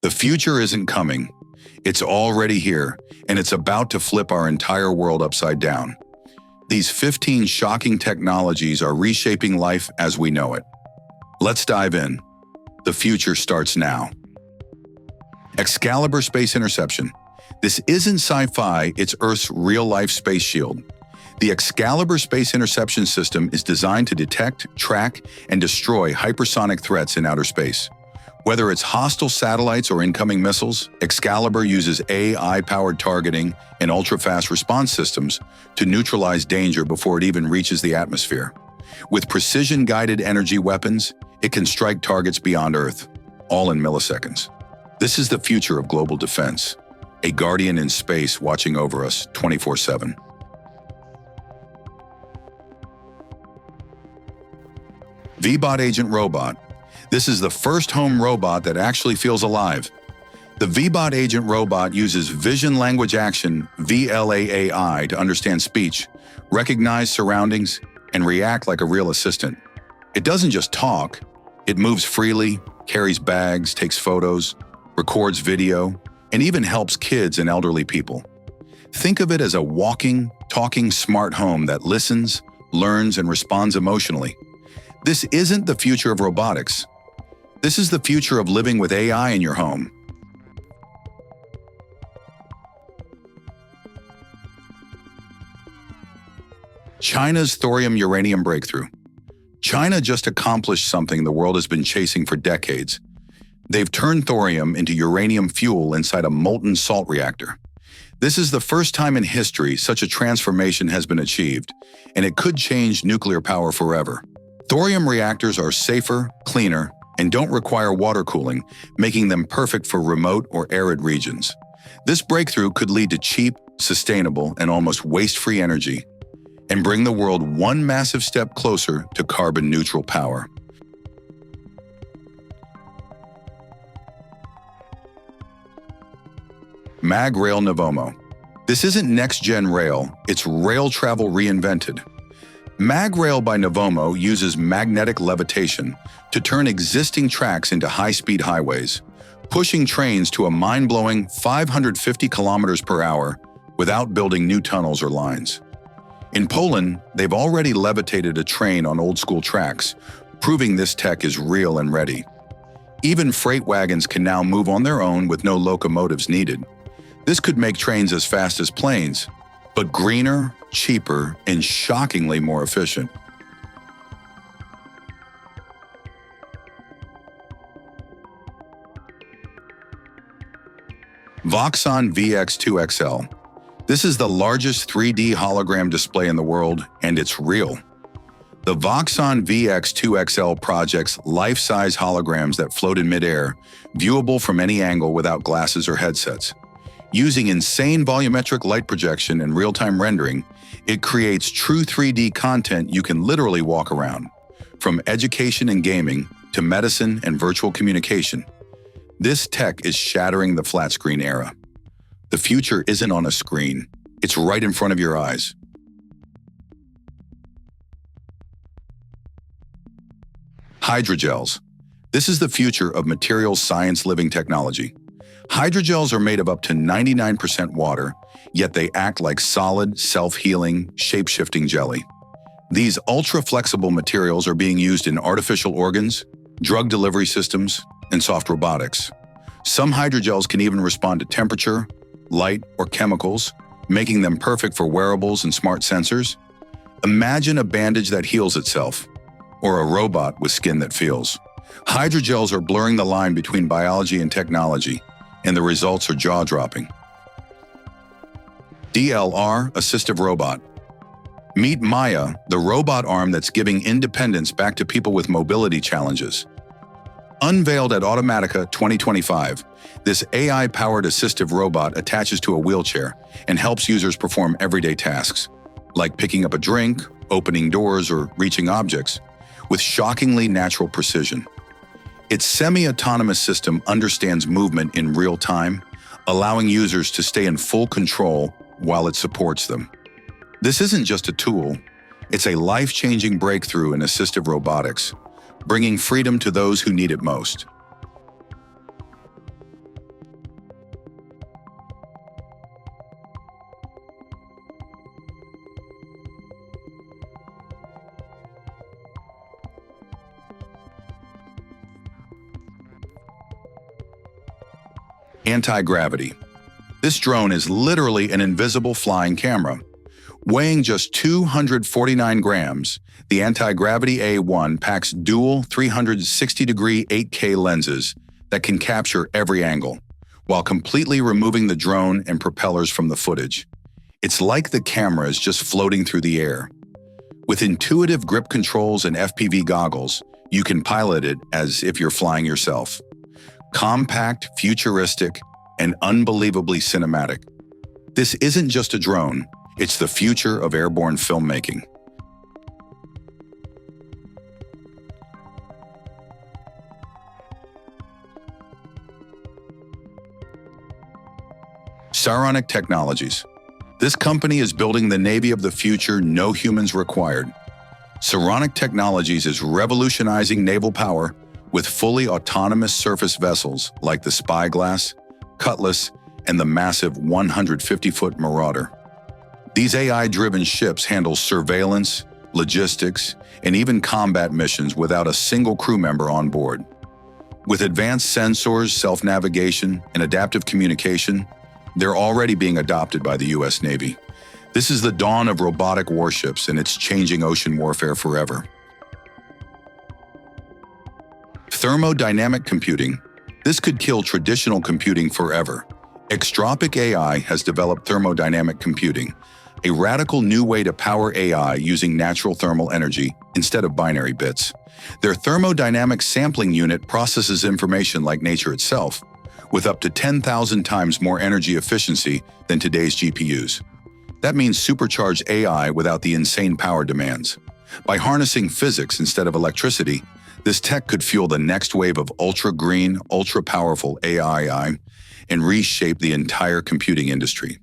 The future isn't coming. It's already here, and it's about to flip our entire world upside down. These 15 shocking technologies are reshaping life as we know it. Let's dive in. The future starts now. Excalibur Space Interception. This isn't sci-fi, it's Earth's real-life space shield. The Excalibur Space Interception system is designed to detect, track, and destroy hypersonic threats in outer space. Whether it's hostile satellites or incoming missiles, Excalibur uses AI-powered targeting and ultra-fast response systems to neutralize danger before it even reaches the atmosphere. With precision-guided energy weapons, it can strike targets beyond Earth, all in milliseconds. This is the future of global defense, a guardian in space watching over us 24/7. Vbot Agent Robot. This is the first home robot that actually feels alive. The Vbot Agent Robot uses Vision Language Action (VLAAI) to understand speech, recognize surroundings, and react like a real assistant. It doesn't just talk, it moves freely, carries bags, takes photos, records video, and even helps kids and elderly people. Think of it as a walking, talking smart home that listens, learns, and responds emotionally. This isn't the future of robotics. This is the future of living with AI in your home. China's thorium uranium breakthrough. China just accomplished something the world has been chasing for decades. They've turned thorium into uranium fuel inside a molten salt reactor. This is the first time in history such a transformation has been achieved, and it could change nuclear power forever. Thorium reactors are safer, cleaner, and don't require water cooling, making them perfect for remote or arid regions. This breakthrough could lead to cheap, sustainable, and almost waste-free energy, and bring the world one massive step closer to carbon-neutral power. MagRail Nevomo. This isn't next-gen rail, it's rail travel reinvented. MagRail by Nevomo uses magnetic levitation to turn existing tracks into high-speed highways, pushing trains to a mind-blowing 550 kilometers per hour without building new tunnels or lines. In Poland, they've already levitated a train on old-school tracks, proving this tech is real and ready. Even freight wagons can now move on their own with no locomotives needed. This could make trains as fast as planes, but greener, cheaper, and shockingly more efficient. Voxon VX2 XL. This is the largest 3D hologram display in the world, and it's real. The Voxon VX2 XL projects life-size holograms that float in midair, viewable from any angle without glasses or headsets. Using insane volumetric light projection and real-time rendering, it creates true 3D content you can literally walk around. From education and gaming to medicine and virtual communication, this tech is shattering the flat screen era. The future isn't on a screen, it's right in front of your eyes. Hydrogels. This is the future of materials science living technology. Hydrogels are made of up to 99% water, yet they act like solid, self-healing, shape-shifting jelly. These ultra-flexible materials are being used in artificial organs, drug delivery systems, and soft robotics. Some hydrogels can even respond to temperature, light, or chemicals, making them perfect for wearables and smart sensors. Imagine a bandage that heals itself, or a robot with skin that feels. Hydrogels are blurring the line between biology and technology, and the results are jaw-dropping. DLR Assistive Robot. Meet Maya, the robot arm that's giving independence back to people with mobility challenges. Unveiled at Automatica 2025, this AI-powered assistive robot attaches to a wheelchair and helps users perform everyday tasks, like picking up a drink, opening doors, or reaching objects, with shockingly natural precision. Its semi-autonomous system understands movement in real time, allowing users to stay in full control while it supports them. This isn't just a tool, it's a life-changing breakthrough in assistive robotics, bringing freedom to those who need it most. Anti-gravity. This drone is literally an invisible flying camera. Weighing just 249 grams, the anti-gravity A1 packs dual 360-degree 8K lenses that can capture every angle, while completely removing the drone and propellers from the footage. It's like the camera is just floating through the air. With intuitive grip controls and FPV goggles, you can pilot it as if you're flying yourself. Compact, futuristic, and unbelievably cinematic. This isn't just a drone, it's the future of airborne filmmaking. Saronic Technologies. This company is building the Navy of the future, no humans required. Saronic Technologies is revolutionizing naval power with fully autonomous surface vessels like the Spyglass, Cutlass, and the massive 150-foot Marauder. These AI-driven ships handle surveillance, logistics, and even combat missions without a single crew member on board. With advanced sensors, self-navigation, and adaptive communication, they're already being adopted by the U.S. Navy. This is the dawn of robotic warships, and it's changing ocean warfare forever. Thermodynamic computing. This could kill traditional computing forever. Extropic AI has developed thermodynamic computing, a radical new way to power AI using natural thermal energy instead of binary bits. Their thermodynamic sampling unit processes information like nature itself, with up to 10,000 times more energy efficiency than today's GPUs. That means supercharged AI without the insane power demands. By harnessing physics instead of electricity, this tech could fuel the next wave of ultra-green, ultra-powerful AI and reshape the entire computing industry.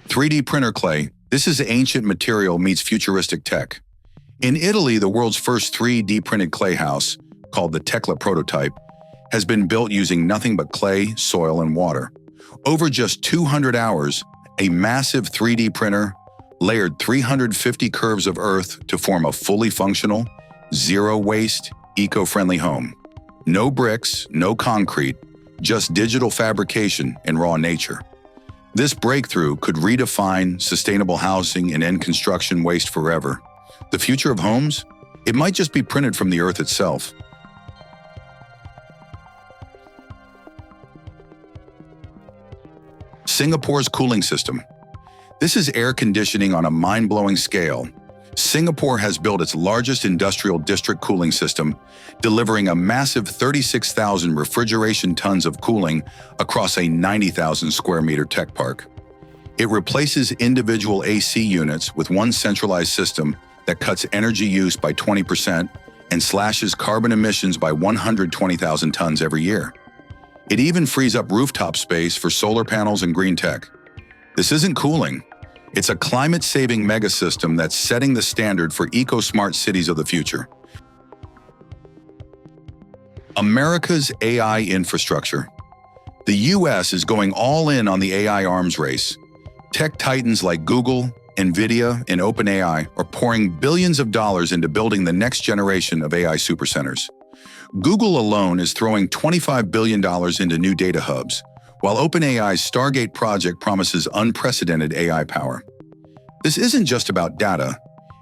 "3D printer clay. This is ancient material meets futuristic tech." In Italy, the world's first 3D printed clay house, called the Tekla prototype, has been built using nothing but clay, soil, and water. Over just 200 hours, a massive 3D printer layered 350 curves of earth to form a fully functional, zero-waste, eco-friendly home. No bricks, no concrete, just digital fabrication and raw nature. This breakthrough could redefine sustainable housing and end construction waste forever. The future of homes? It might just be printed from the earth itself. Singapore's cooling system. This is air conditioning on a mind-blowing scale. Singapore has built its largest industrial district cooling system, delivering a massive 36,000 refrigeration tons of cooling across a 90,000 square meter tech park. It replaces individual AC units with one centralized system that cuts energy use by 20% and slashes carbon emissions by 120,000 tons every year. It even frees up rooftop space for solar panels and green tech. This isn't cooling. It's a climate-saving megasystem that's setting the standard for eco-smart cities of the future. America's AI infrastructure. The U.S. is going all in on the AI arms race. Tech titans like Google, NVIDIA, and OpenAI are pouring billions of dollars into building the next generation of AI supercenters. Google alone is throwing $25 billion into new data hubs, while OpenAI's Stargate project promises unprecedented AI power. This isn't just about data,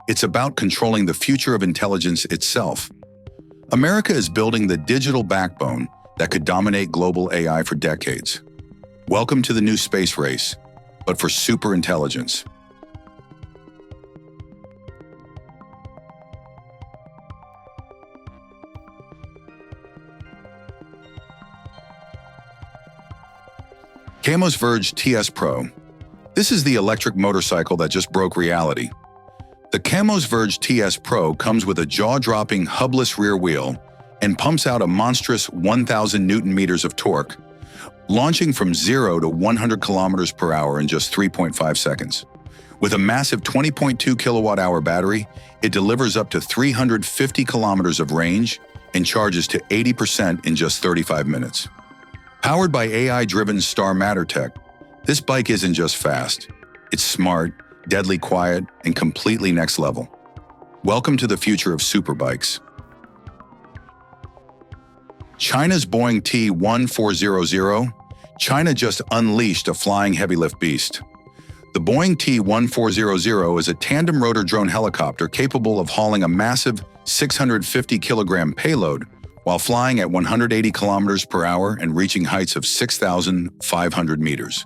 it's about controlling the future of intelligence itself. America is building the digital backbone that could dominate global AI for decades. Welcome to the new space race, but for superintelligence. Camo's Verge TS Pro. This is the electric motorcycle that just broke reality. The Camo's Verge TS Pro comes with a jaw-dropping hubless rear wheel and pumps out a monstrous 1,000 Newton-meters of torque, launching from 0 to 100 kilometers per hour in just 3.5 seconds. With a massive 20.2 kilowatt-hour battery, it delivers up to 350 kilometers of range and charges to 80% in just 35 minutes. Powered by AI-driven Star Matter tech, this bike isn't just fast. It's smart, deadly quiet, and completely next level. Welcome to the future of superbikes. China's Boeing T-1400, China just unleashed a flying heavy-lift beast. The Boeing T-1400 is a tandem-rotor drone helicopter capable of hauling a massive 650-kilogram payload while flying at 180 kilometers per hour and reaching heights of 6,500 meters.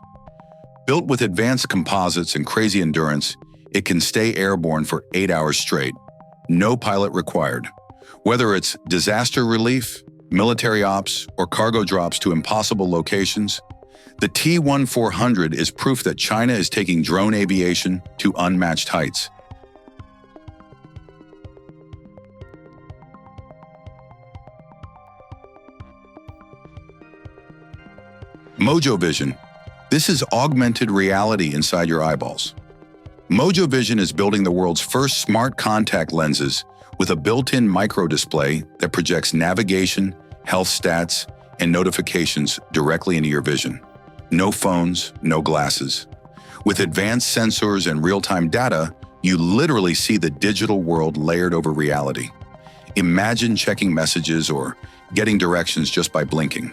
Built with advanced composites and crazy endurance, it can stay airborne for 8 hours straight. No pilot required. Whether it's disaster relief, military ops, or cargo drops to impossible locations, the T-1400 is proof that China is taking drone aviation to unmatched heights. Mojo Vision. This is augmented reality inside your eyeballs. Mojo Vision is building the world's first smart contact lenses with a built-in microdisplay that projects navigation, health stats, and notifications directly into your vision. No phones, no glasses. With advanced sensors and real-time data, you literally see the digital world layered over reality. Imagine checking messages or getting directions just by blinking.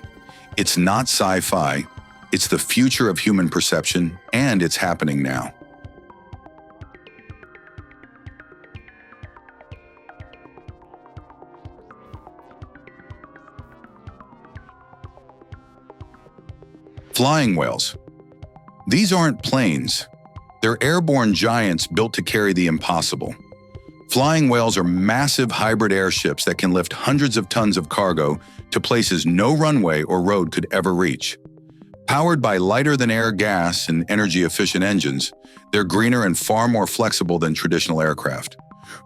It's not sci-fi, it's the future of human perception, and it's happening now. Flying whales. These aren't planes. They're airborne giants built to carry the impossible. Flying whales are massive hybrid airships that can lift hundreds of tons of cargo to places no runway or road could ever reach. Powered by lighter-than-air gas and energy-efficient engines, they're greener and far more flexible than traditional aircraft.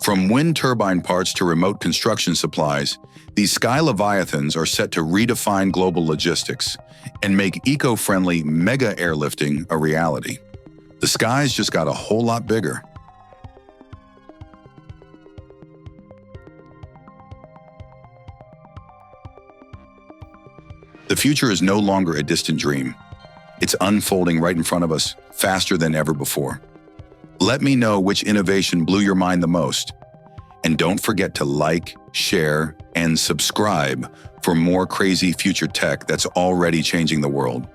From wind turbine parts to remote construction supplies, these sky leviathans are set to redefine global logistics and make eco-friendly mega airlifting a reality. The sky's just got a whole lot bigger. The future is no longer a distant dream. It's unfolding right in front of us, faster than ever before. Let me know which innovation blew your mind the most. And don't forget to like, share, and subscribe for more crazy future tech that's already changing the world.